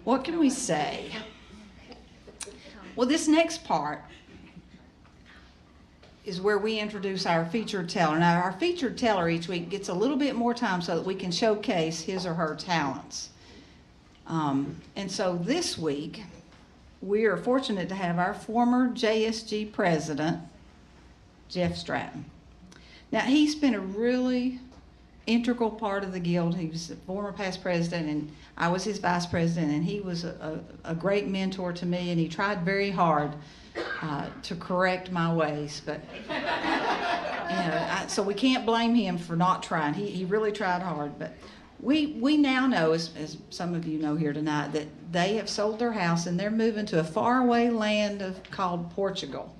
What can we say? Well, this next part is where we introduce our featured teller. Now, our featured teller each week gets a little bit more time so that we can showcase his or her talents. And so this week, we are fortunate to have our former JSG president, Jeff Stratton. Now, he's been a really integral part of the guild. He was the former past president, and I was his vice president, and he was a great mentor to me, and he tried very hard to correct my ways. But so we can't blame him for not trying. He really tried hard. But we now know, as some of you know here tonight, that they have sold their house and they're moving to a faraway land called Portugal.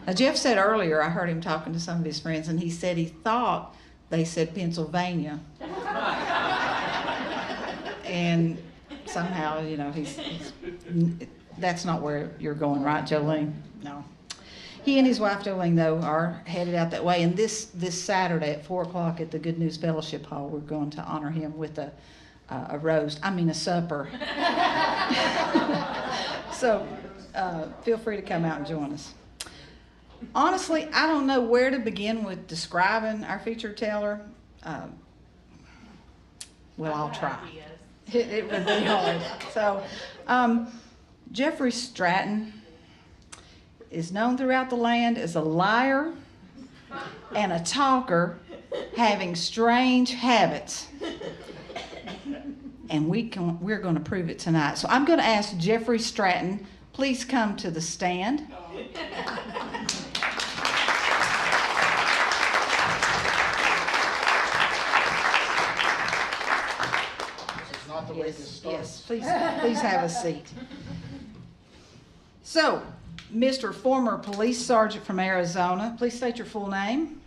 Now, Jeff said earlier, I heard him talking to some of his friends, and he said he thought they said Pennsylvania. And somehow, that's not where you're going, right, Jolene? No. He and his wife, Jolene, though, are headed out that way. And this Saturday at 4 o'clock at the Good News Fellowship Hall, we're going to honor him with a supper. So feel free to come out and join us. Honestly, I don't know where to begin with describing our featured teller. Well, I'll try. It would be hard. So, Jeffrey Stratton is known throughout the land as a liar and a talker having strange habits. And we're going to prove it tonight. So I'm going to ask Jeffrey Stratton, please come to the stand. Yes, please have a seat. So, Mr. Former Police Sergeant from Arizona, please state your full name.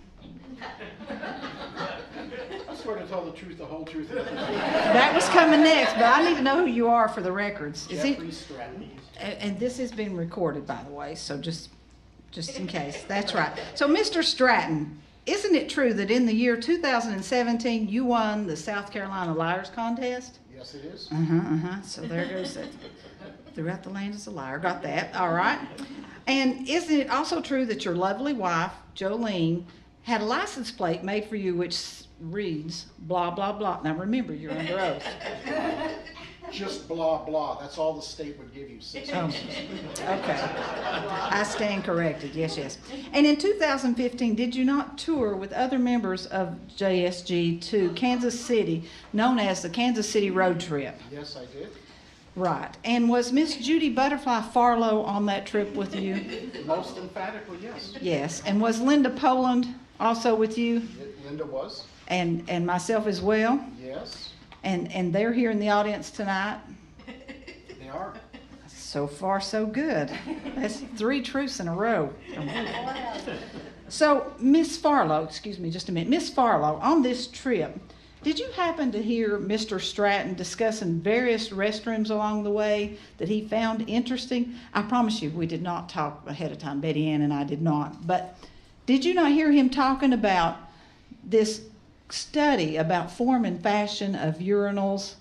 I swear to tell the truth, the whole truth. That was coming next, but I need to know who you are for the records. Jeffrey Stratton. And this has been recorded, by the way, so just in case. That's right. So, Mr. Stratton, isn't it true that in the year 2017 you won the South Carolina Liars Contest? Yes, it is. So there goes that. Throughout the land is a liar. Got that. All right. And isn't it also true that your lovely wife, Jolene, had a license plate made for you which reads blah, blah, blah. Now remember, you're under oath. Just blah, blah. That's all the state would give you. Okay. I stand corrected. Yes. And in 2015, did you not tour with other members of JSG to Kansas City, known as the Kansas City Road Trip? Yes, I did. Right. And was Miss Judy Butterfly Farlow on that trip with you? Most emphatically, yes. Yes. And was Linda Poland also with you? Linda was. And myself as well? Yes. And they're here in the audience tonight? They are. So far, so good. That's 3 truths in a row. So, Miss Farlow, excuse me just a minute. Miss Farlow, on this trip, did you happen to hear Mr. Stratton discussing various restrooms along the way that he found interesting? I promise you, we did not talk ahead of time. Betty Ann and I did not. But did you not hear him talking about this study about form and fashion of urinals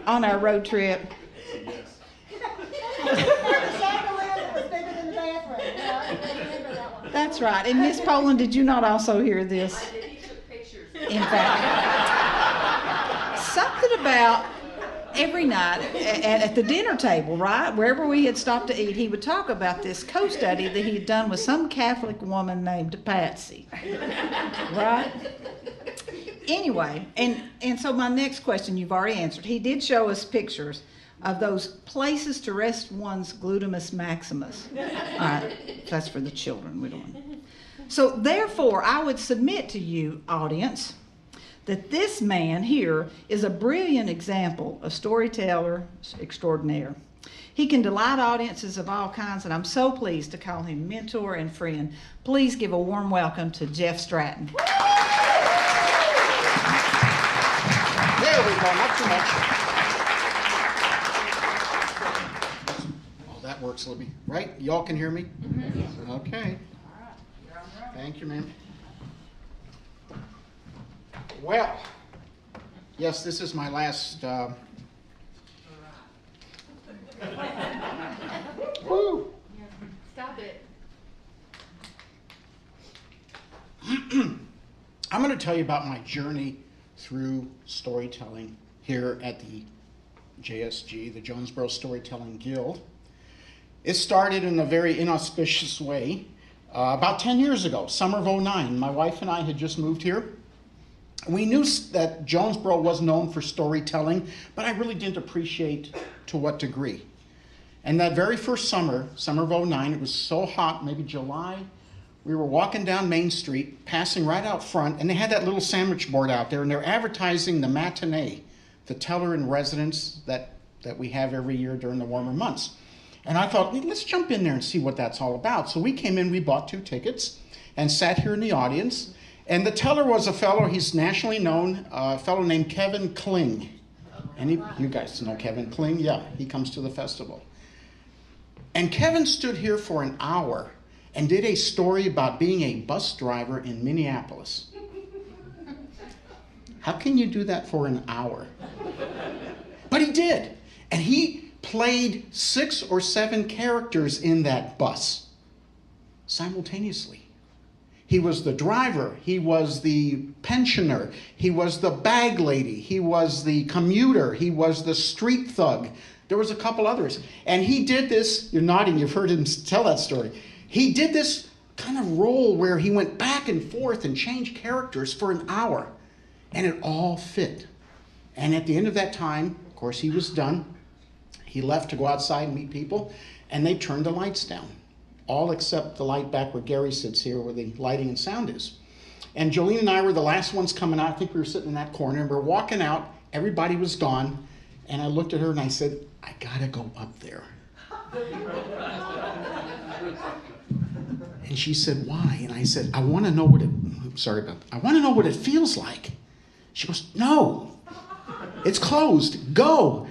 on our road trip? That's right. And Miss Poland, did you not also hear this? I did. He took pictures. In fact, something about every night at the dinner table, right, wherever we had stopped to eat, he would talk about this co-study that he had done with some Catholic woman named Patsy, right? Anyway, and so my next question you've already answered. He did show us pictures of those places to rest one's gluteus maximus. All right, that's for the children. We don't. So therefore, I would submit to you, audience, that this man here is a brilliant example of storyteller extraordinaire. He can delight audiences of all kinds, and I'm so pleased to call him mentor and friend. Please give a warm welcome to Jeff Stratton. There we go, not too much. Oh, that works, Libby. Right? Y'all can hear me? Mm-hmm. Okay. Thank you, ma'am. Well, yes, this is my last Woo. Stop it. I'm going to tell you about my journey through storytelling here at the JSG, the Jonesborough Storytelling Guild. It started in a very inauspicious way about 10 years ago, summer of '09. My wife and I had just moved here. We knew that Jonesborough was known for storytelling, but I really didn't appreciate to what degree. And that very first summer of '09, it was so hot, maybe July, we were walking down Main Street, passing right out front, and they had that little sandwich board out there, and they're advertising the matinee, the teller in residence that we have every year during the warmer months. And I thought, let's jump in there and see what that's all about. So we came in, we bought 2 tickets, and sat here in the audience. And the teller was a fellow, he's nationally known, a fellow named Kevin Kling. You guys know Kevin Kling? Yeah, he comes to the festival. And Kevin stood here for an hour and did a story about being a bus driver in Minneapolis. How can you do that for an hour? But he did. And he played 6 or 7 characters in that bus simultaneously. He was the driver, he was the pensioner, he was the bag lady, he was the commuter, he was the street thug. There was a couple others. And he did this, you're nodding, you've heard him tell that story. He did this kind of role where he went back and forth and changed characters for an hour. And it all fit. And at the end of that time, of course, he was done. He left to go outside and meet people, and they turned the lights down. All except the light back where Gary sits here, where the lighting and sound is. And Jolene and I were the last ones coming out. I think we were sitting in that corner, and we're walking out. Everybody was gone. And I looked at her and I said, I gotta go up there. And she said, why? And I said, I want to know what it feels like. She goes, no, it's closed. Go.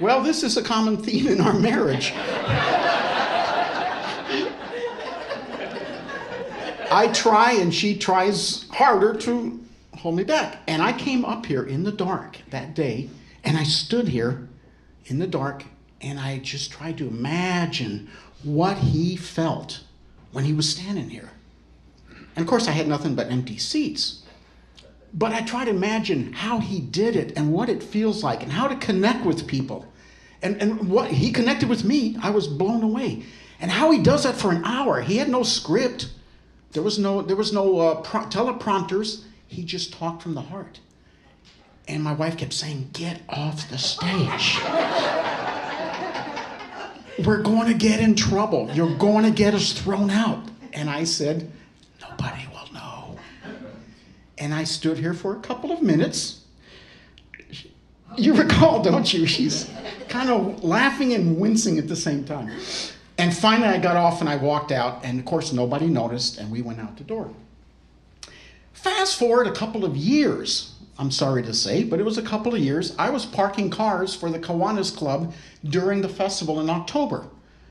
Well, this is a common theme in our marriage. I try and she tries harder to hold me back. And I came up here in the dark that day, and I stood here in the dark, and I just tried to imagine what he felt when he was standing here. And of course, I had nothing but empty seats. But I try to imagine how he did it and what it feels like and how to connect with people. And what he connected with me, I was blown away. And how he does that for an hour. He had no script. There was no teleprompters. He just talked from the heart. And my wife kept saying, get off the stage. We're going to get in trouble. You're going to get us thrown out. And I said, nobody will know. And I stood here for a couple of minutes. You recall, don't you? She's kind of laughing and wincing at the same time. And finally I got off and I walked out. And of course, nobody noticed. And we went out the door. Fast forward a couple of years. I'm sorry to say, but it was a couple of years. I was parking cars for the Kiwanis Club during the festival in October.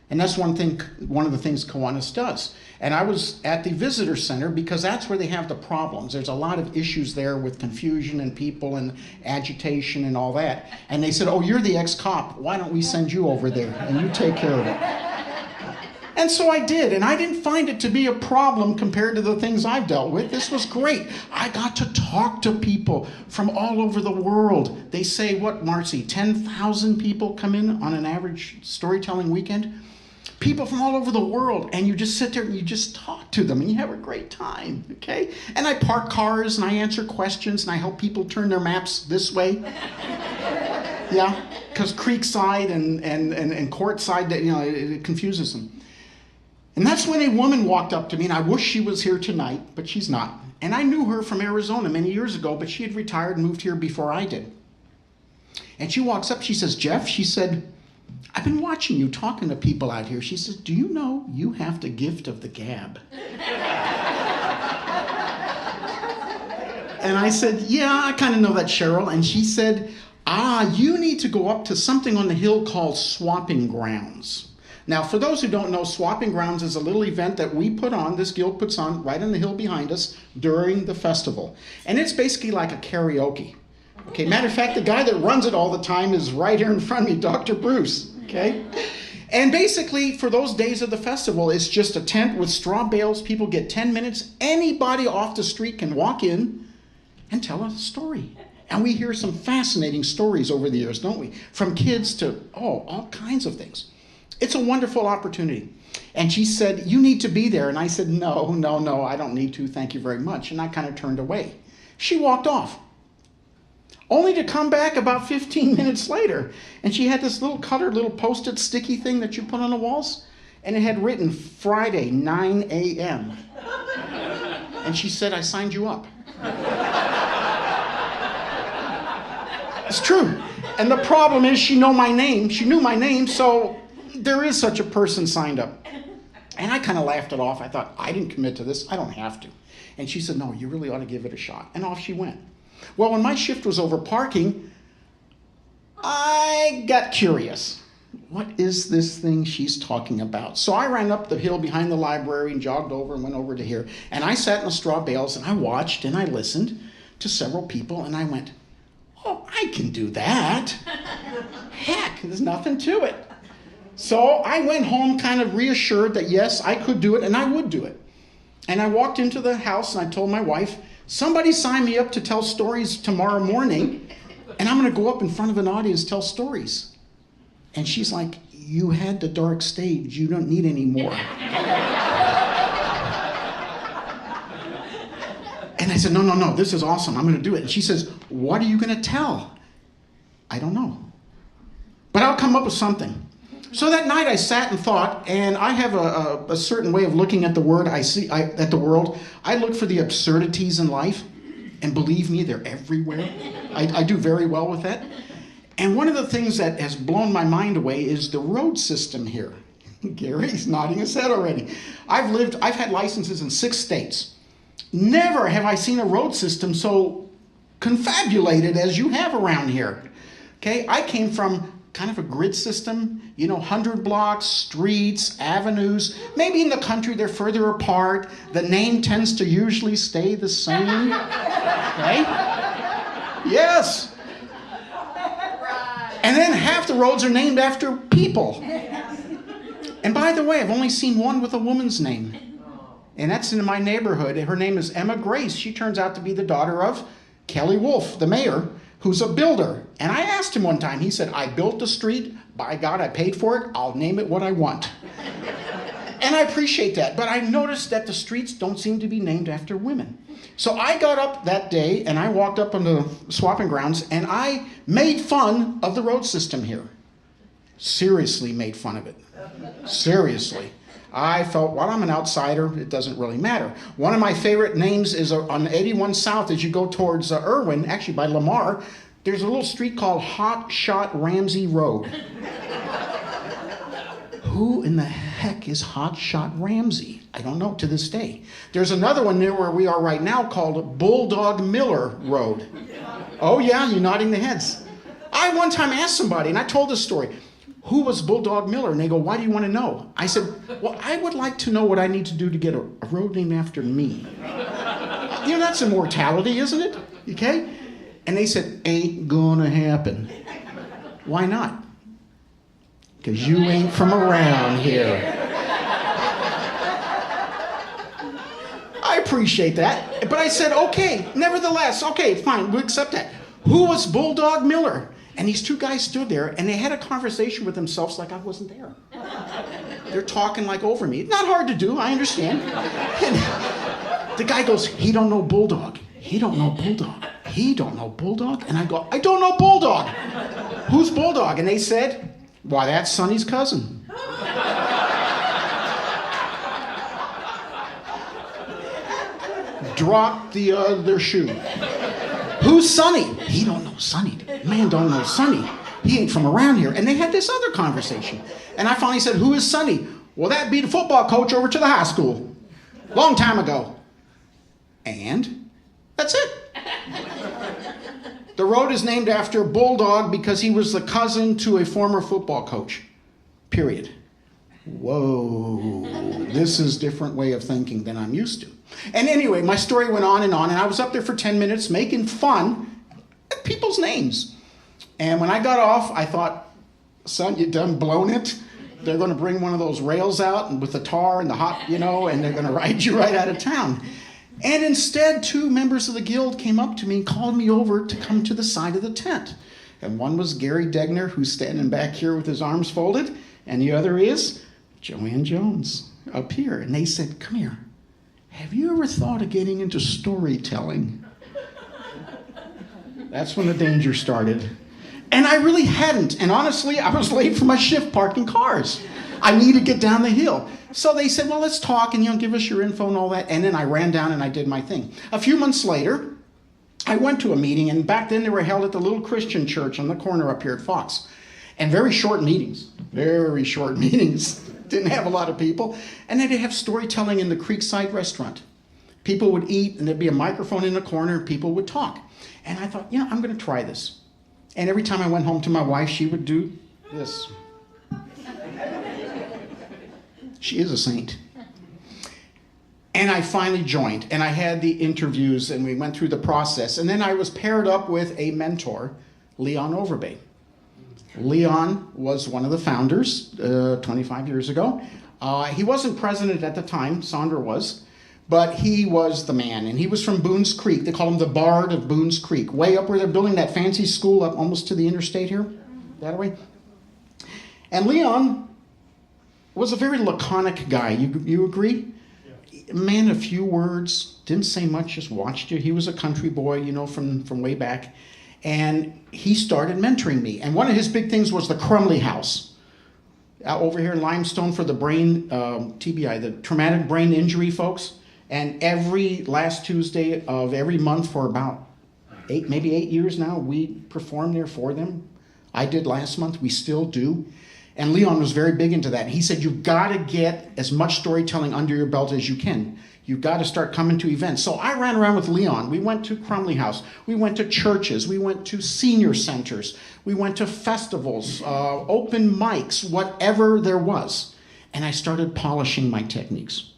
And that's one of the things Kiwanis does. And I was at the visitor center because that's where they have the problems. There's a lot of issues there with confusion and people and agitation and all that. And they said, oh, you're the ex-cop. Why don't we send you over there and you take care of it? And so I did, and I didn't find it to be a problem compared to the things I've dealt with. This was great. I got to talk to people from all over the world. They say, what, Marcy, 10,000 people come in on an average storytelling weekend? People from all over the world, and you just sit there and you just talk to them, and you have a great time, okay? And I park cars, and I answer questions, and I help people turn their maps this way. Yeah, because Creekside and Courtside, it confuses them. And that's when a woman walked up to me, and I wish she was here tonight, but she's not. And I knew her from Arizona many years ago, but she had retired and moved here before I did. And she walks up, she says, Jeff, she said, I've been watching you talking to people out here. She says, do you know you have the gift of the gab? And I said, yeah, I kind of know that, Cheryl. And she said, you need to go up to something on the hill called Swapping Grounds. Now, for those who don't know, Swapping Grounds is a little event that we put on, this guild puts on right on the hill behind us during the festival. And it's basically like a karaoke. Okay, matter of fact, the guy that runs it all the time is right here in front of me, Dr. Bruce. Okay? And basically, for those days of the festival, it's just a tent with straw bales. People get 10 minutes. Anybody off the street can walk in and tell a story. And we hear some fascinating stories over the years, don't we? From kids to, all kinds of things. It's a wonderful opportunity. And she said, you need to be there. And I said, no, I don't need to. Thank you very much. And I kind of turned away. She walked off, only to come back about 15 minutes later. And she had this little colored little Post-it sticky thing that you put on the walls. And it had written Friday, 9 a.m. And she said, I signed you up. It's true. And the problem is she knew my name, so there is such a person signed up. And I kind of laughed it off. I thought, I didn't commit to this. I don't have to. And she said, no, you really ought to give it a shot. And off she went. Well, when my shift was over parking, I got curious. What is this thing she's talking about? So I ran up the hill behind the library and jogged over and went over to here. And I sat in the straw bales and I watched and I listened to several people and I went, oh, I can do that. Heck, there's nothing to it. So I went home kind of reassured that yes, I could do it and I would do it. And I walked into the house and I told my wife, somebody sign me up to tell stories tomorrow morning and I'm going to go up in front of an audience tell stories. And she's like, you had the dark stage, you don't need any more. And I said, no, this is awesome, I'm going to do it. And she says, what are you going to tell? I don't know. But I'll come up with something. So that night I sat and thought, and I have a certain way of looking at the world. At the world. I look for the absurdities in life, and believe me, they're everywhere. I do very well with that. And one of the things that has blown my mind away is the road system here. Gary's nodding his head already. I've had licenses in 6 states. Never have I seen a road system so confabulated as you have around here. Okay, I came from kind of a grid system, 100 blocks, streets, avenues. Maybe in the country they're further apart. The name tends to usually stay the same. Okay? Yes. And then half the roads are named after people. And by the way, I've only seen one with a woman's name. And that's in my neighborhood. Her name is Emma Grace. She turns out to be the daughter of Kelly Wolf, the mayor, who's a builder. And I asked him one time, he said, I built the street, by God, I paid for it, I'll name it what I want. And I appreciate that, but I noticed that the streets don't seem to be named after women. So I got up that day and I walked up on the swapping grounds and I made fun of the road system here. Seriously made fun of it. Seriously. I felt, well, I'm an outsider. It doesn't really matter. One of my favorite names is on 81 South as you go towards Irwin, actually by Lamar. There's a little street called Hot Shot Ramsey Road. Who in the heck is Hot Shot Ramsey? I don't know to this day. There's another one near where we are right now called Bulldog Miller Road. Oh yeah, you're nodding the heads. I one time asked somebody, and I told this story, who was Bulldog Miller? And they go, why do you want to know? I said, well, I would like to know what I need to do to get a road named after me. That's immortality, isn't it? Okay? And they said, ain't gonna happen. Why not? Because you ain't from around here. I appreciate that. But I said, okay, nevertheless, okay, fine, we'll accept that. Who was Bulldog Miller? And these 2 guys stood there, and they had a conversation with themselves like I wasn't there. They're talking like over me. Not hard to do, I understand. And the guy goes, he don't know Bulldog. He don't know Bulldog. He don't know Bulldog? And I go, I don't know Bulldog. Who's Bulldog? And they said, why, that's Sonny's cousin. Drop the other shoe. Who's Sonny? He don't know Sonny. Man don't know Sonny. He ain't from around here. And they had this other conversation. And I finally said, who is Sonny? Well, that'd be the football coach over to the high school. Long time ago. And that's it. The road is named after Bulldog because he was the cousin to a former football coach. Period. Whoa. This is a different way of thinking than I'm used to. And anyway, my story went on, and I was up there for 10 minutes making fun of people's names. And when I got off, I thought, son, you done blown it? They're going to bring one of those rails out and with the tar and the hot, and they're going to ride you right out of town. And instead, 2 members of the guild came up to me and called me over to come to the side of the tent. And one was Gary Degner, who's standing back here with his arms folded, and the other is Joanne Jones up here. And they said, come here. Have you ever thought of getting into storytelling? That's when the danger started. And I really hadn't. And honestly, I was late for my shift parking cars. I needed to get down the hill. So they said, well, let's talk and give us your info and all that. And then I ran down and I did my thing. A few months later, I went to a meeting, and back then they were held at the little Christian church on the corner up here at Fox. And very short meetings. Didn't have a lot of people. And then they'd have storytelling in the Creekside restaurant. People would eat, and there'd be a microphone in the corner, and people would talk. And I thought, I'm going to try this. And every time I went home to my wife, she would do this. She is a saint. And I finally joined, and I had the interviews, and we went through the process. And then I was paired up with a mentor, Leon Overbay. Leon was one of the founders 25 years ago. He wasn't president at the time, Sandra was, but he was the man. And he was from Boone's Creek. They call him the Bard of Boone's Creek, way up where they're building that fancy school up almost to the interstate here, that way. And Leon was a very laconic guy. You agree? Yeah. Man of few words, didn't say much, just watched you. He was a country boy, from way back. And he started mentoring me. And one of his big things was the Crumley House. Over here in Limestone for the brain, TBI, the traumatic brain injury folks. And every last Tuesday of every month for about 8 years now, we perform there for them. I did last month, we still do. And Leon was very big into that. He said, you've got to get as much storytelling under your belt as you can. You've got to start coming to events. So I ran around with Leon. We went to Crumley House. We went to churches. We went to senior centers. We went to festivals, open mics, whatever there was. And I started polishing my techniques.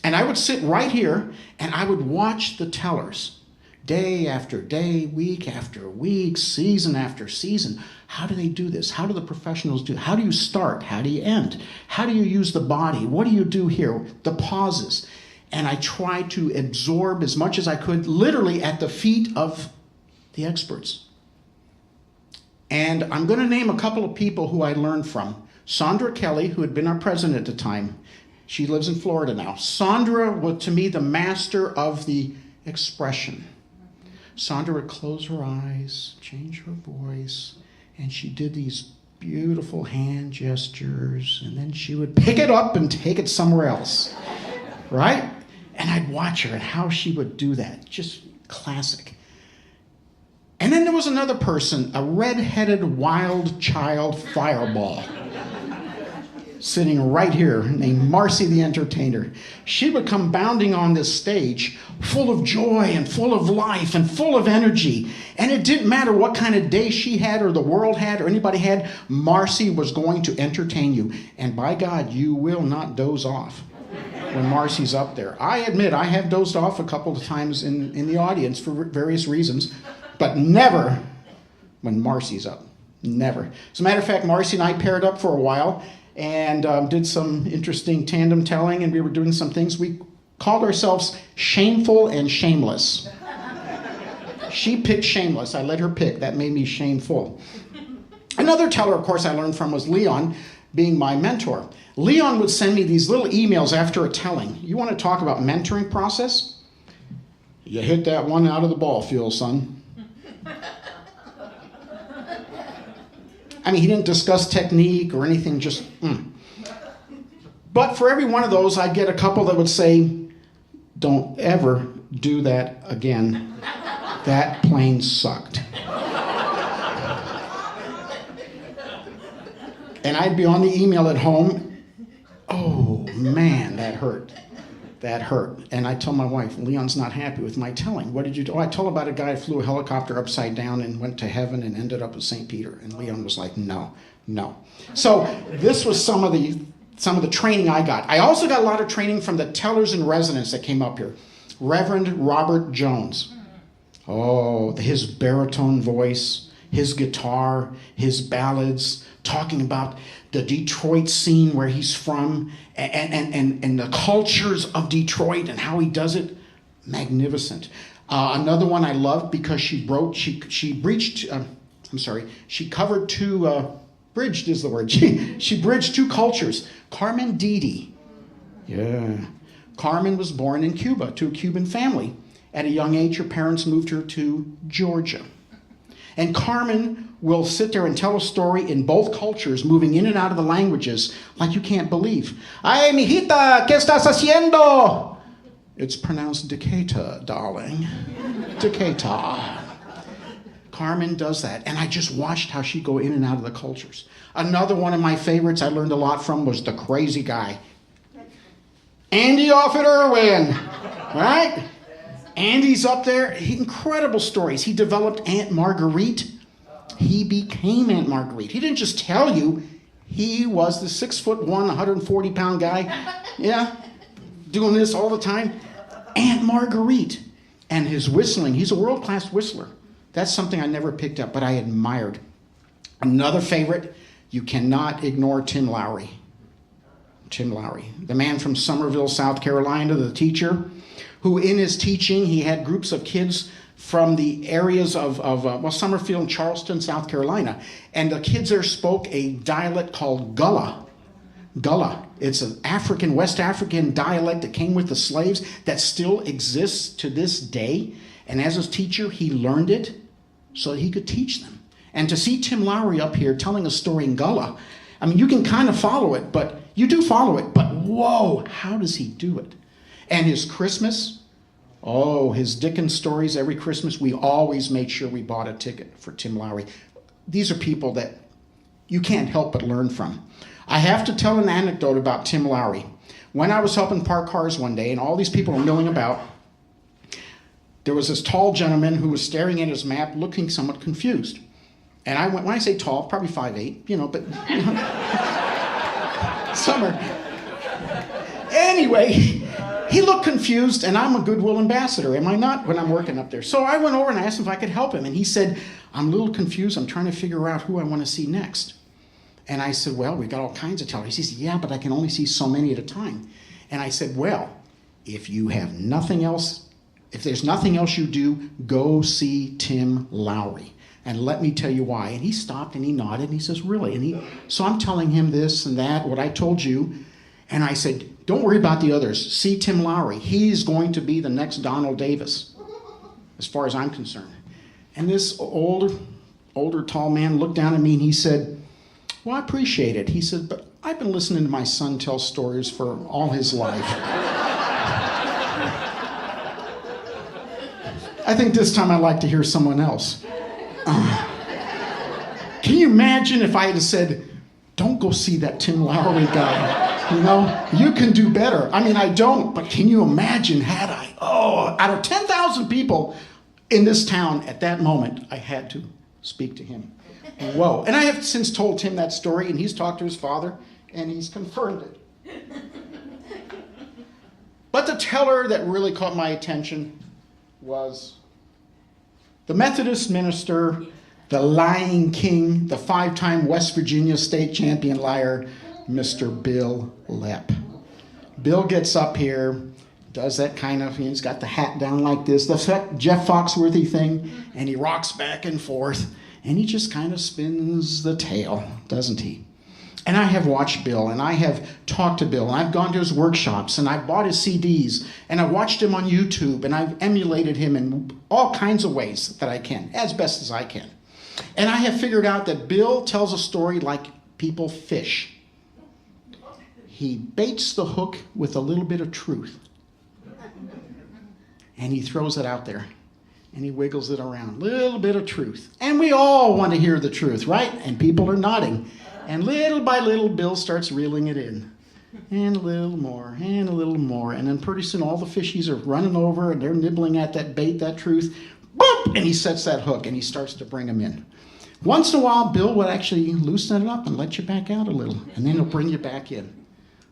And I would sit right here and I would watch the tellers day after day, week after week, season after season. How do they do this? How do the professionals do it? How do you start? How do you end? How do you use the body? What do you do here? The pauses. And I tried to absorb as much as I could, literally at the feet of the experts. And I'm going to name a couple of people who I learned from. Sandra Kelly, who had been our president at the time. She lives in Florida now. Sandra was, to me, the master of the expression. Sandra would close her eyes, change her voice, and she did these beautiful hand gestures, and then she would pick it up and take it somewhere else, right? And I'd watch her and how she would do that. Just classic. And then there was another person, a red-headed wild child fireball, sitting right here, named Marcy the Entertainer. She would come bounding on this stage full of joy and full of life and full of energy. And it didn't matter what kind of day she had or the world had or anybody had, Marcy was going to entertain you. And by God, you will not doze off when Marcy's up there. I admit I have dozed off a couple of times in the audience for various reasons, but never when Marcy's up. Never. As a matter of fact, Marcy and I paired up for a while and did some interesting tandem telling, and we were doing some things. We called ourselves Shameful and Shameless. She picked Shameless. I let her pick. That made me shameful. Another teller, of course, I learned from was Leon, being my mentor. Leon would send me these little emails after a telling. You want to talk about mentoring process? You hit that one out of the ball field, son. I mean, he didn't discuss technique or anything, just But for every one of those, I'd get a couple that would say, don't ever do that again. That plane sucked. And I'd be on the email at home. Oh, man, that hurt. That hurt. And I tell my wife, Leon's not happy with my telling. What did you do? Oh, I told about a guy who flew a helicopter upside down and went to heaven and ended up at St. Peter. And Leon was like, no. So this was some of the training I got. I also got a lot of training from the tellers in residence that came up here. Reverend Robert Jones. Oh, his baritone voice, his guitar, his ballads, talking about the Detroit scene where he's from and the cultures of Detroit and how he does it. Magnificent. Another one I loved because she covered two, bridged is the word. She bridged two cultures. Carmen Didi. Yeah. Carmen was born in Cuba to a Cuban family. At a young age, her parents moved her to Georgia. And Carmen will sit there and tell a story in both cultures, moving in and out of the languages like you can't believe. Ay, mijita, ¿qué estás haciendo? It's pronounced Decatur, darling. Decatur. Carmen does that. And I just watched how she'd go in and out of the cultures. Another one of my favorites I learned a lot from was the crazy guy. Andy off at Irwin, right? Andy's up there. Incredible stories. He developed Aunt Marguerite. He became Aunt Marguerite. He didn't just tell you. He was the 6'1", 140-pound guy. Yeah, doing this all the time. Aunt Marguerite. And his whistling. He's a world-class whistler. That's something I never picked up, but I admired. Another favorite, you cannot ignore Tim Lowry. Tim Lowry, the man from Somerville, South Carolina, the teacher, who in his teaching, he had groups of kids from the areas of Summerfield and Charleston, South Carolina. And the kids there spoke a dialect called Gullah. Gullah. It's an African, West African dialect that came with the slaves that still exists to this day. And as a teacher, he learned it so that he could teach them. And to see Tim Lowry up here telling a story in Gullah, I mean, you can kind of follow it, but you do follow it, but whoa, how does he do it? And his Christmas, his Dickens stories every Christmas, we always made sure we bought a ticket for Tim Lowry. These are people that you can't help but learn from. I have to tell an anecdote about Tim Lowry. When I was helping park cars one day and all these people were milling about, there was this tall gentleman who was staring at his map looking somewhat confused. And I went, when I say tall, probably 5'8", but summer. Anyway, he looked confused, and I'm a goodwill ambassador, am I not, when I'm working up there? So I went over and I asked him if I could help him, and he said, I'm a little confused. I'm trying to figure out who I want to see next. And I said, well, we've got all kinds of tellers. He says, yeah, but I can only see so many at a time. And I said, well, if you have nothing else, if there's nothing else you do, go see Tim Lowry. And let me tell you why. And he stopped and he nodded and he says, really? So I'm telling him this and that, what I told you. And I said, don't worry about the others. See Tim Lowry. He's going to be the next Donald Davis, as far as I'm concerned. And this older tall man looked down at me and he said, well, I appreciate it. He said, but I've been listening to my son tell stories for all his life. I think this time I'd like to hear someone else. Can you imagine if I had said, don't go see that Tim Lowry guy, you can do better. I mean, I don't, but can you imagine had I? Out of 10,000 people in this town at that moment, I had to speak to him. Whoa. And I have since told Tim that story, and he's talked to his father, and he's confirmed it. But the teller that really caught my attention was the Methodist minister, the lying king, the 5-time West Virginia state champion liar, Mr. Bill Lepp. Bill gets up here, does that kind of, he's got the hat down like this, the Jeff Foxworthy thing, and he rocks back and forth, and he just kind of spins the tale, doesn't he? And I have watched Bill, and I have talked to Bill, and I've gone to his workshops, and I've bought his CDs, and I've watched him on YouTube, and I've emulated him in all kinds of ways that I can, as best as I can. And I have figured out that Bill tells a story like people fish. He baits the hook with a little bit of truth, and he throws it out there, and he wiggles it around. Little bit of truth. And we all want to hear the truth, right? And people are nodding. And little by little, Bill starts reeling it in. And a little more, and a little more. And then pretty soon all the fishies are running over and they're nibbling at that bait, that truth. Boop! And he sets that hook and he starts to bring them in. Once in a while, Bill would actually loosen it up and let you back out a little. And then he'll bring you back in.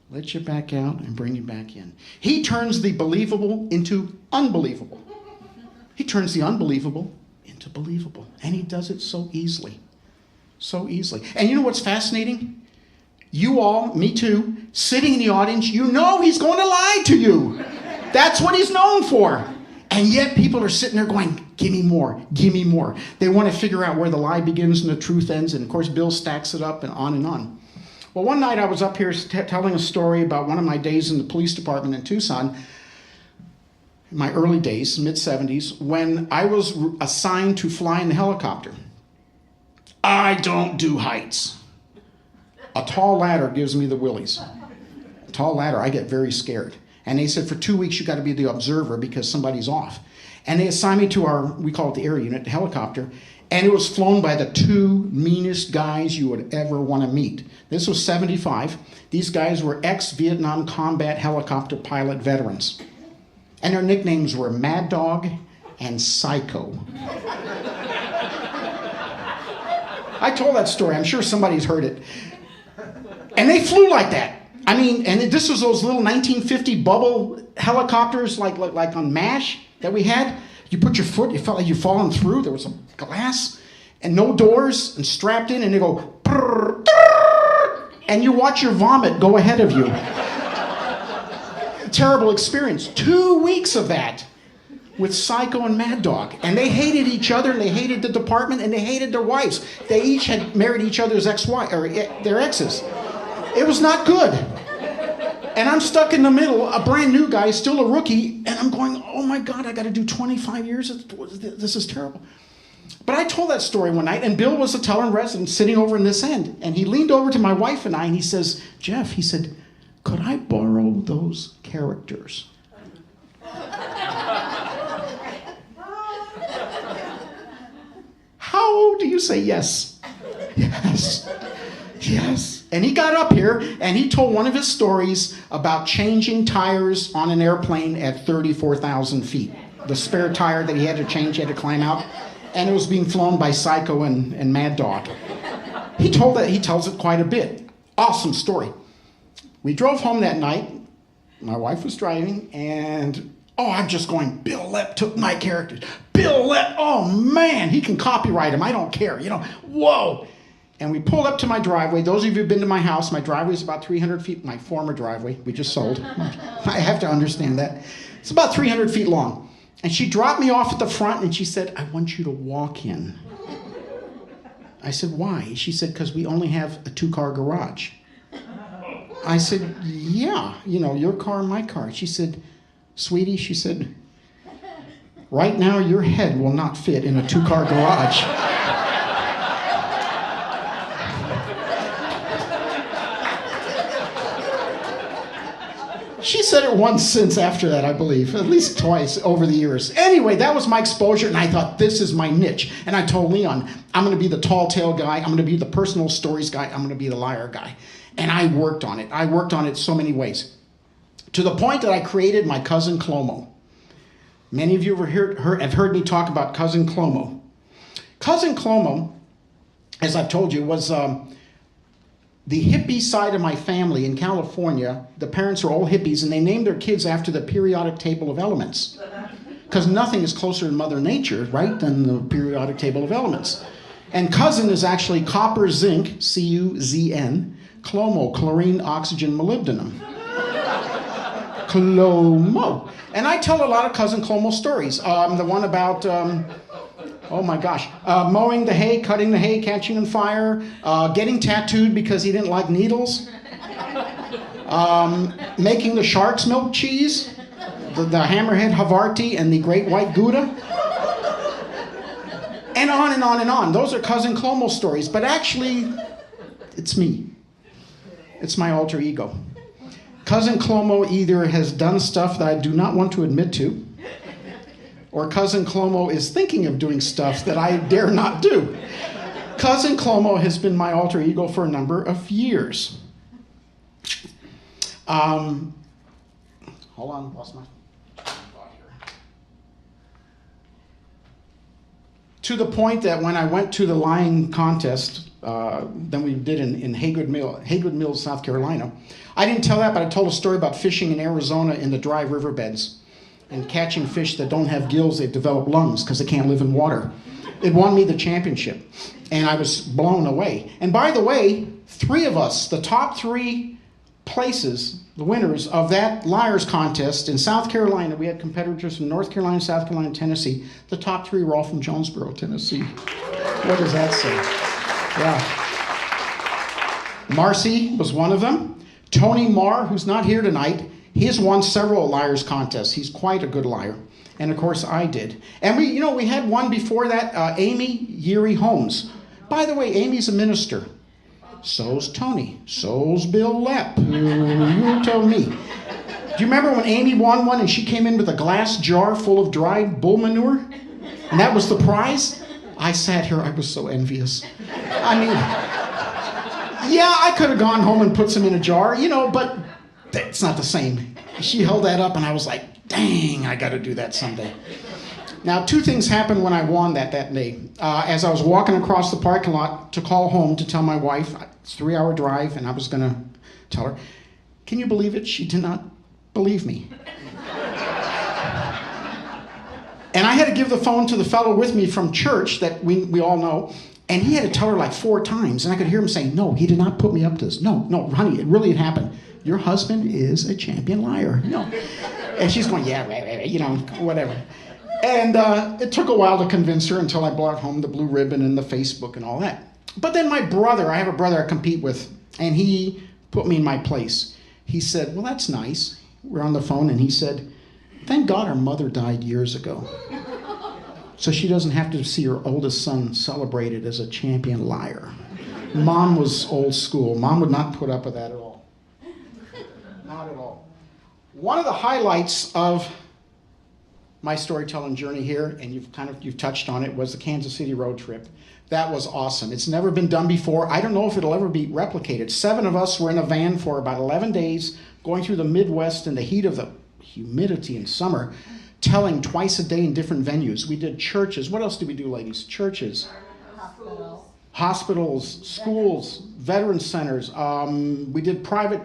Let you back out and bring you back in. He turns the believable into unbelievable. He turns the unbelievable into into believable. And he does it so easily. So easily. And you know what's fascinating? You all, me too, sitting in the audience, you know he's going to lie to you. That's what he's known for. And yet people are sitting there going, give me more, give me more. They want to figure out where the lie begins and the truth ends. And of course, Bill stacks it up and on and on. Well, one night I was up here telling a story about one of my days in the police department in Tucson, in my early days, mid-70s, when I was assigned to fly in the helicopter. I don't do heights. A tall ladder gives me the willies. A tall ladder, I get very scared. And they said, for 2 weeks, you got to be the observer because somebody's off. And they assigned me to our, we call it the air unit, the helicopter. And it was flown by the two meanest guys you would ever want to meet. This was 75. These guys were ex-Vietnam combat helicopter pilot veterans. And their nicknames were Mad Dog and Psycho. I told that story. I'm sure somebody's heard it. And they flew like that. I mean, and this was those little 1950 bubble helicopters like on MASH that we had. You put your foot, you felt like you'd fallen through. There was a glass and no doors and strapped in, and they go, brrr, brrr, and you watch your vomit go ahead of you. Terrible experience. 2 weeks of that with Psycho and Mad Dog. And they hated each other, and they hated the department, and they hated their wives. They each had married each other's ex-wife, or their exes. It was not good. And I'm stuck in the middle, a brand new guy, still a rookie, and I'm going, oh my God, I got to do 25 years? This is terrible. But I told that story one night, and Bill was a teller in residence sitting over in this end. And he leaned over to my wife and I, and he says, Jeff, he said, could I borrow those characters? How do you say yes? Yes. Yes. And he got up here and he told one of his stories about changing tires on an airplane at 34,000 feet. The spare tire that he had to change, he had to climb out. And it was being flown by Psycho and Mad Dog. He tells it quite a bit. Awesome story. We drove home that night. My wife was driving, and I'm just going, Bill Lepp took my characters. Bill Lepp, oh man, he can copyright him. I don't care, whoa. And we pulled up to my driveway. Those of you who've been to my house, my driveway is about 300 feet. My former driveway, we just sold. I have to understand that. It's about 300 feet long. And she dropped me off at the front, and she said, I want you to walk in. I said, why? She said, because we only have a 2-car garage. I said, yeah, your car and my car. She said, sweetie, she said, right now your head will not fit in a 2-car garage. She said it once since after that, I believe, at least twice over the years. Anyway, that was my exposure, and I thought, this is my niche. And I told Leon, I'm going to be the tall tale guy. I'm going to be the personal stories guy. I'm going to be the liar guy. And I worked on it. I worked on it so many ways. To the point that I created my Cousin Clomo. Many of you have heard me talk about Cousin Clomo. Cousin Clomo, as I've told you, was the hippie side of my family in California. The parents were all hippies, and they named their kids after the periodic table of elements. Because nothing is closer to Mother Nature, right, than the periodic table of elements. And cousin is actually copper, zinc, C-U-Z-N, chlomo, chlorine, oxygen, molybdenum. Clomo. And I tell a lot of Cousin Clomo stories. The one about... oh my gosh, mowing the hay, cutting the hay, catching on fire, getting tattooed because he didn't like needles, making the shark's milk cheese, the hammerhead Havarti and the great white Gouda, and on and on and on. Those are Cousin Clomo stories, but actually, it's me. It's my alter ego. Cousin Clomo either has done stuff that I do not want to admit to, or Cousin Clomo is thinking of doing stuff that I dare not do. Cousin Clomo has been my alter ego for a number of years. Hold on, lost my thought here. To the point that when I went to the lying contest, that we did in Haygood Mills, South Carolina, I didn't tell that, but I told a story about fishing in Arizona in the dry riverbeds and catching fish that don't have gills. They develop lungs because they can't live in water. It won me the championship, and I was blown away. And by the way, 3 of us, the top 3 places, the winners of that liars contest in South Carolina, we had competitors from North Carolina, South Carolina, Tennessee. The top 3 were all from Jonesborough, Tennessee. What does that say? Yeah. Marcy was one of them. Tony Marr, who's not here tonight, he has won several liars contests. He's quite a good liar. And of course I did. And we had one before that, Amy Yeary Holmes. By the way, Amy's a minister. So's Tony. So's Bill Lepp. You tell me. Do you remember when Amy won one and she came in with a glass jar full of dried bull manure? And that was the prize? I sat here, I was so envious. I mean, yeah, I could have gone home and put some in a jar, but it's not the same. She held that up and I was like, dang, I got to do that someday. Now, 2 things happened when I won that day. As I was walking across the parking lot to call home to tell my wife, it's a 3-hour drive, and I was going to tell her, can you believe it? She did not believe me. And I had to give the phone to the fellow with me from church that we all know, and he had to tell her like 4 times, and I could hear him saying, no, he did not put me up to this. No, honey, it really had happened. Your husband is a champion liar. No. And she's going, yeah, right, whatever. And it took a while to convince her until I brought home the blue ribbon and the Facebook and all that. But then my brother, I have a brother I compete with, and he put me in my place. He said, well, that's nice. We're on the phone, and he said, thank God her mother died years ago. So she doesn't have to see her oldest son celebrated as a champion liar. Mom was old school. Mom would not put up with that at all. Not at all. One of the highlights of my storytelling journey here, and you've touched on it, was the Kansas City road trip. That was awesome. It's never been done before. I don't know if it'll ever be replicated. 7 of us were in a van for about 11 days, going through the Midwest in the heat of the humidity in summer, telling twice a day in different venues. We did churches. What else did we do, ladies? Churches. Hospitals, schools, veteran centers. We did private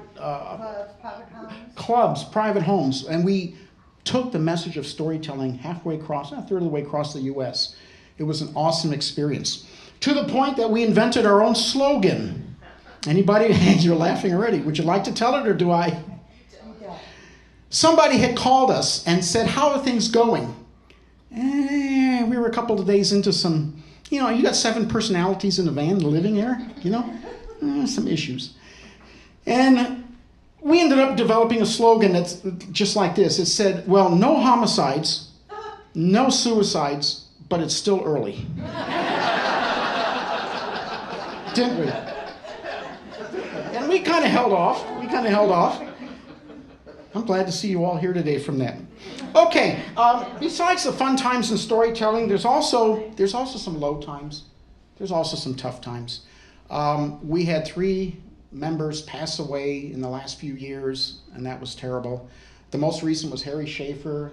clubs, private homes, and we took the message of storytelling halfway across, a third of the way across the U.S. It was an awesome experience, to the point that we invented our own slogan. Anybody? You're laughing already. Would you like to tell it, or do I? Somebody had called us and said, how are things going? We were a couple of days into some, you got 7 personalities in a van living here, some issues. And we ended up developing a slogan that's just like this. It said, well, no homicides, no suicides, but it's still early. Didn't we? And we kind of held off. I'm glad to see you all here today from that. Okay, besides the fun times in storytelling, there's also some low times. There's also some tough times. We had 3 members pass away in the last few years, and that was terrible. The most recent was Harry Schaefer.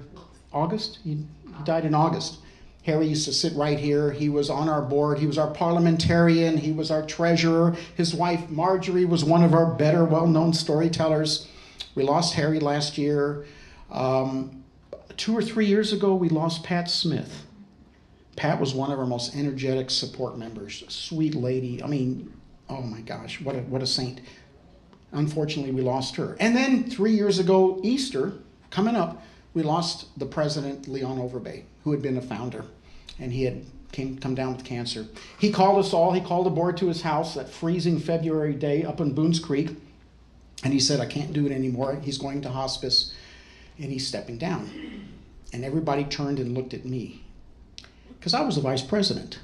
August? He died in August. Harry used to sit right here. He was on our board. He was our parliamentarian. He was our treasurer. His wife, Marjorie, was one of our better, well-known storytellers. We lost Harry last year. 2 or 3 years ago, we lost Pat Smith. Pat was one of our most energetic support members. A sweet lady. I mean, oh my gosh, what a saint. Unfortunately, we lost her. And then 3 years ago, Easter, coming up, we lost the president, Leon Overbay, who had been a founder, and he had come down with cancer. He called us all. He called the board to his house that freezing February day up in Boones Creek, and he said, I can't do it anymore. He's going to hospice, and he's stepping down. And everybody turned and looked at me, because I was the vice president.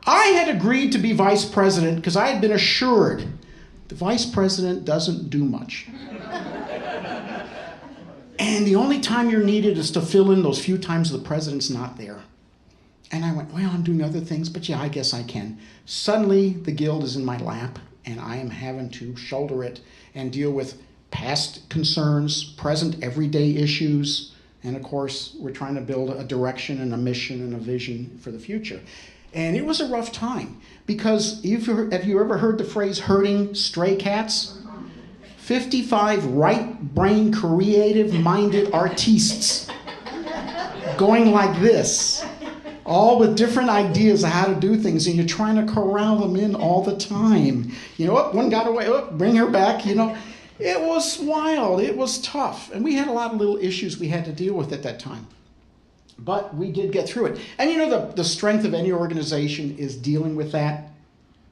I had agreed to be vice president because I had been assured the vice president doesn't do much. And the only time you're needed is to fill in those few times the president's not there. And I went, well, I'm doing other things, but yeah, I guess I can. Suddenly, the guild is in my lap, and I am having to shoulder it and deal with past concerns, present everyday issues, and of course, we're trying to build a direction and a mission and a vision for the future. And it was a rough time, because have you ever heard the phrase herding stray cats? 55 right-brain, creative-minded artistes going like this all with different ideas of how to do things, and you're trying to corral them in all the time. You know, one got away, bring her back, you know. It was wild. It was tough. And we had a lot of little issues we had to deal with at that time. But we did get through it. And you know, the strength of any organization is dealing with that,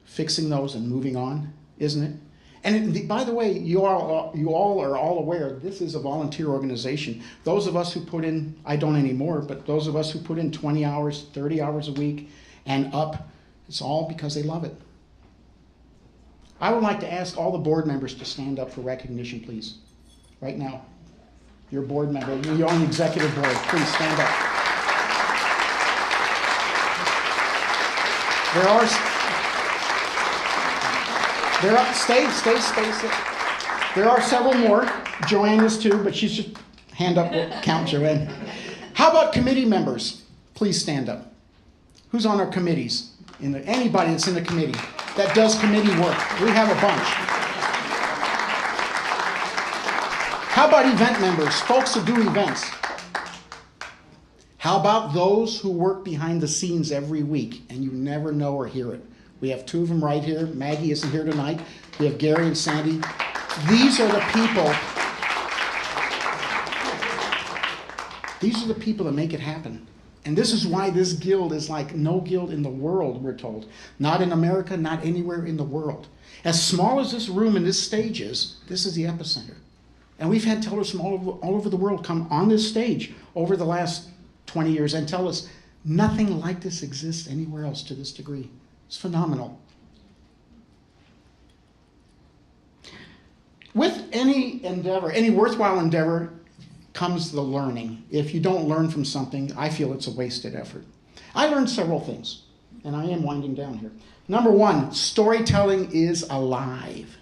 fixing those and moving on, isn't it? And by the way, you all are all aware this is a volunteer organization. Those of us who put in, I don't anymore, but those of us who put in 20 hours, 30 hours a week and up, it's all because they love it. I would like to ask all the board members to stand up for recognition, please. Right now. You're a board member. You're on the executive board. Please stand up. Stay. There are several more. Joanne is too, but she's just, hand up, we'll count Joanne. How about committee members? Please stand up. Who's on our committees? Anybody that's in the committee that does committee work. We have a bunch. How about event members, folks who do events? How about those who work behind the scenes every week and you never know or hear it? We have two of them right here. Maggie isn't here tonight. We have Gary and Sandy. These are the people. These are the people that make it happen. And this is why this guild is like no guild in the world, we're told. Not in America, not anywhere in the world. As small as this room and this stage is, this is the epicenter. And we've had tellers from all over the world come on this stage over the last 20 years and tell us nothing like this exists anywhere else to this degree. It's phenomenal. With any endeavor, any worthwhile endeavor, comes the learning. If you don't learn from something, I feel it's a wasted effort. I learned several things, and I am winding down here. Number one, storytelling is alive.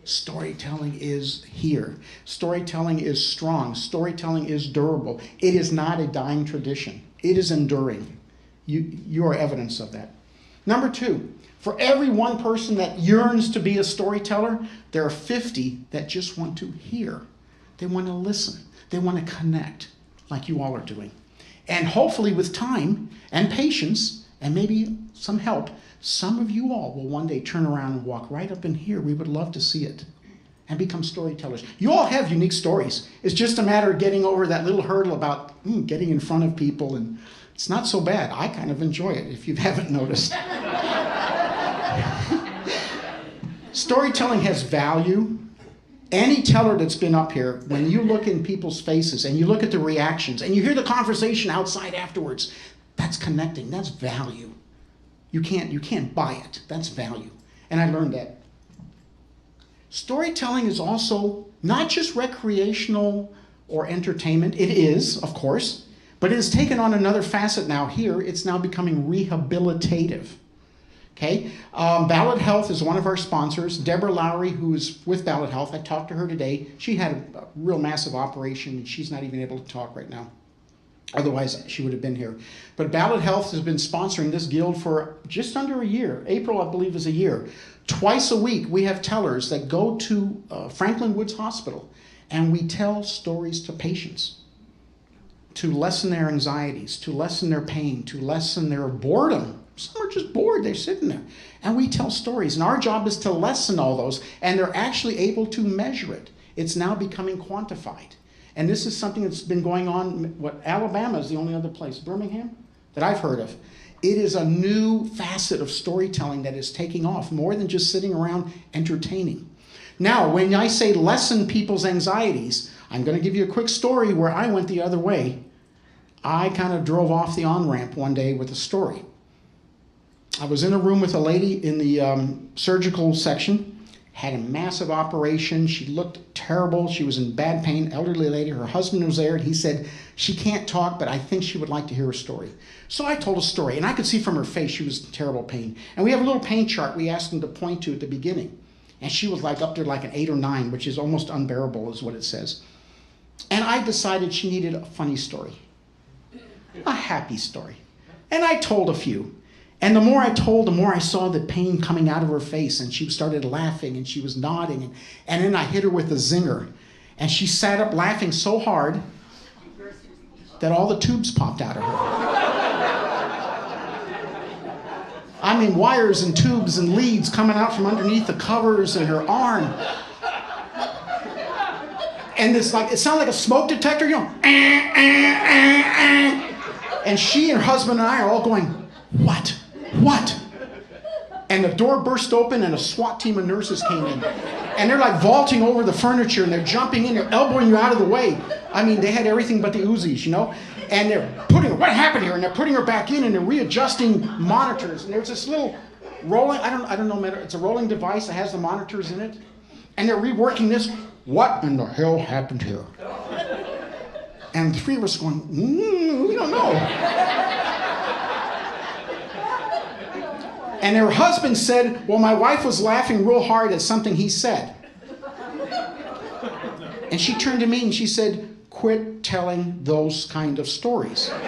Storytelling is here. Storytelling is strong. Storytelling is durable. It is not a dying tradition. It is enduring. You are evidence of that. Number two, for every one person that yearns to be a storyteller, there are 50 that just want to hear. They want to listen. They want to connect like you all are doing. And hopefully with time and patience and maybe some help, some of you all will one day turn around and walk right up in here. We would love to see it and become storytellers. You all have unique stories. It's just a matter of getting over that little hurdle about getting in front of people, and it's not so bad. I kind of enjoy it if you haven't noticed. Storytelling has value. Any teller that's been up here, when you look in people's faces and you look at the reactions and you hear the conversation outside afterwards, that's connecting. That's value. You can't buy it. That's value. And I learned that. Storytelling is also not just recreational or entertainment. It is, of course, but it has taken on another facet now here. It's now becoming rehabilitative. Okay, Ballot Health is one of our sponsors. Deborah Lowry, who is with Ballot Health, I talked to her today. She had a real massive operation, and she's not even able to talk right now. Otherwise, she would have been here. But Ballot Health has been sponsoring this guild for just under a year. April, I believe, is a year. Twice a week, we have tellers that go to Franklin Woods Hospital, and we tell stories to patients to lessen their anxieties, to lessen their pain, to lessen their boredom. Some are just bored, they're sitting there. And we tell stories, and our job is to lessen all those, and they're actually able to measure it. It's now becoming quantified. And this is something that's been going on, Alabama is the only other place, Birmingham, that I've heard of. It is a new facet of storytelling that is taking off, more than just sitting around entertaining. Now, when I say lessen people's anxieties, I'm going to give you a quick story where I went the other way. I kind of drove off the on-ramp one day with a story. I was in a room with a lady in the surgical section, had a massive operation. She looked terrible. She was in bad pain, elderly lady. Her husband was there, and he said, she can't talk, but I think she would like to hear a story. So I told a story, and I could see from her face she was in terrible pain. And we have a little pain chart we asked them to point to at the beginning. And she was like up there like an 8 or 9, which is almost unbearable is what it says. And I decided she needed a funny story, a happy story. And I told a few. And the more I told, the more I saw the pain coming out of her face, and she started laughing, and she was nodding, and then I hit her with a zinger, and she sat up laughing so hard that all the tubes popped out of her. I mean, wires and tubes and leads coming out from underneath the covers in her arm. And it's like, it sounded like a smoke detector, you know. And she and her husband and I are all going, what? What? And the door burst open and a SWAT team of nurses came in. And they're like vaulting over the furniture and they're jumping in, they're elbowing you out of the way. I mean, they had everything but the Uzis, you know? And they're putting her, what happened here? And they're putting her back in and they're readjusting monitors. And there's this little rolling, I don't know, it's a rolling device that has the monitors in it. And they're reworking this. What in the hell happened here? And the three of us are going, we don't know. And her husband said, well, my wife was laughing real hard at something he said. And she turned to me and she said, quit telling those kind of stories. Well,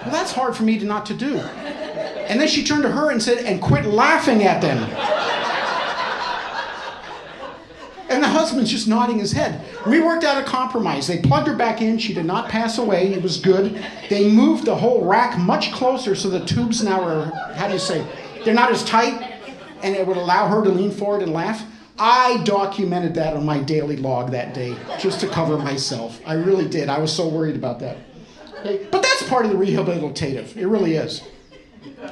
that's hard for me not to do. And then she turned to her and said, and quit laughing at them. And the husband's just nodding his head. We worked out a compromise. They plugged her back in. She did not pass away. It was good. They moved the whole rack much closer so the tubes now are, how do you say, they're not as tight, and it would allow her to lean forward and laugh. I documented that on my daily log that day just to cover myself. I really did. I was so worried about that. Okay? But that's part of the rehabilitative. It really is.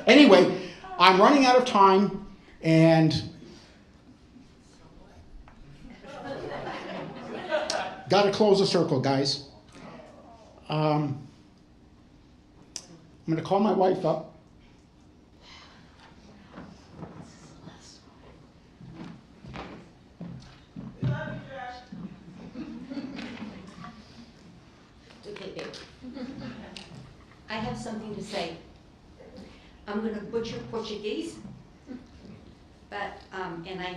Anyway, I'm running out of time, and got to close the circle, guys. I'm going to call my wife up. Okay, babe. I have something to say. I'm going to butcher Portuguese, but and I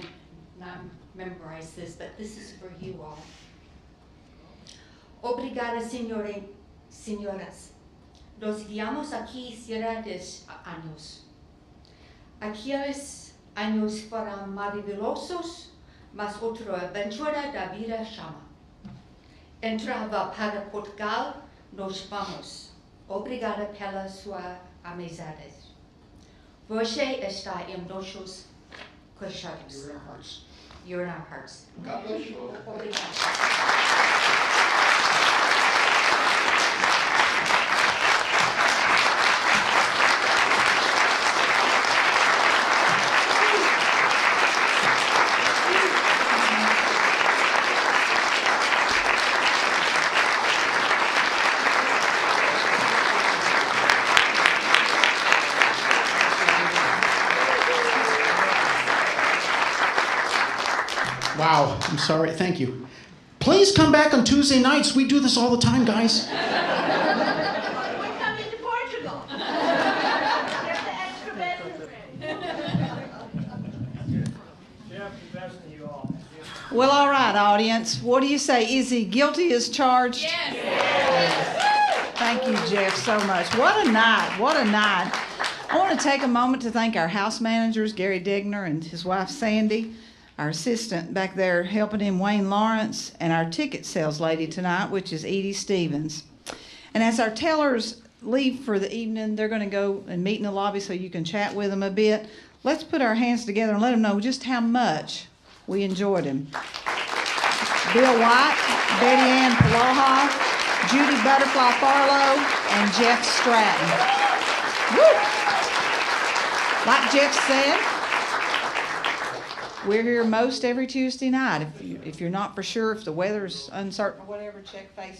not memorize this, but this is for you all. Obrigada, señoras. Nos guiamos aquí cerca de años. Aquellos años fueron maravillosos, mas otra aventura da vida chama. Entrava para Portugal, nos vamos. Obrigada pela sua amizade. Você está em nossos corações. You're in our hearts. You're in our hearts. God bless you. Obrigada. Wow, I'm sorry. Thank you. Please come back on Tuesday nights. We do this all the time, guys. We're coming to Portugal. Get the extra bedroom ready. Jeff, the best of you all. Well, all right, audience. What do you say? Is he guilty as charged? Yes. Thank you, Jeff, so much. What a night. What a night. I want to take a moment to thank our house managers, Gary Digner and his wife, Sandy, our assistant back there helping him, Wayne Lawrence, and our ticket sales lady tonight, which is Edie Stevens. And as our tellers leave for the evening, they're going to go and meet in the lobby so you can chat with them a bit. Let's put our hands together and let them know just how much we enjoyed him. Bill White, Betty Ann Paloha, Judy Butterfly Farlow, and Jeff Stratton. Woo! Like Jeff said, we're here most every Tuesday night. If you're not for sure, if the weather's uncertain or whatever, check Facebook.